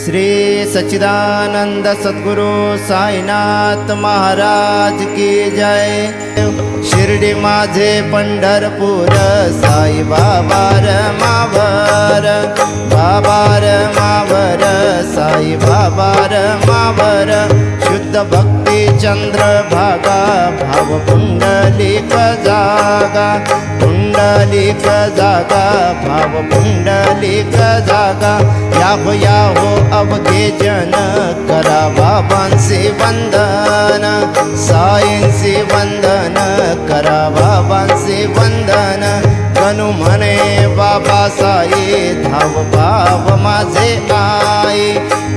श्री सच्चिदानंद सद्गुरु साईनाथ महाराज की जय। शिर्डी माझे पंढरपूर साई बाबा मावर, बाबा मावर, साई बाबा मावर। शुद्ध भक्ती चंद्र भागा, भाव पुंडलिक जागा, पुंडलिक जागा, भाव पुंडलिक जागा। याहो अवघे जन करा बाबांचे वंदन, साईंचे वंदन करा बाबांचे वंदन। गणू म्हणे बाबा साई, धाव भाव माझे आई,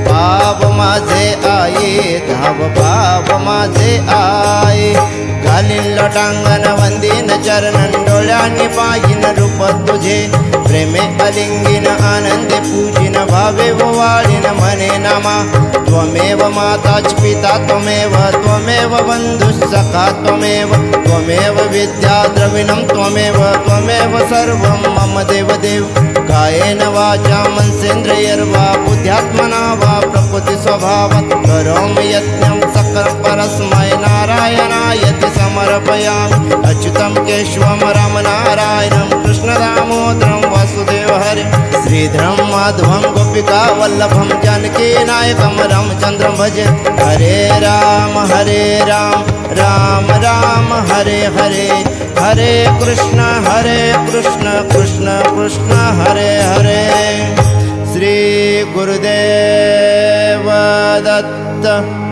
भाव माझे आई, धाव भाव माझे आई। घालीन लोटांगण वंदीन चरणन, डोळ्यांनी पाहिन रूप तुझे। प्रेमे अलिंगिन आनंदे पूजिन, भावे वाळीन म्हणे नामा। त्वमेव माताच पिता त्वमेव, त्वमेव बंधुसखा त्वमेव, त्वमेव विद्या द्रविणं त्वमेव, त्वमेव सर्वं मम देवदेव। कायेन वाचा मनसेन्द्रियर्वा, बुद्ध्यात्मना वा प्रकृति स्वभावात्। करोमि यज्ञं सकल परस्मै नारायणायति समर्पयामि। अच्युतं केशवं रामनारायणं, कृष्ण दामोदरं वासुदेव हरे। श्रीधरं माधवं गोपिका वल्लभं, जानकी नायकं रामचन्द्रं भजे। हरे राम राम राम हरे हरे, हरे कृष्ण कृष्ण कृष्ण हरे हरे। श्री गुरुदेव दत्त।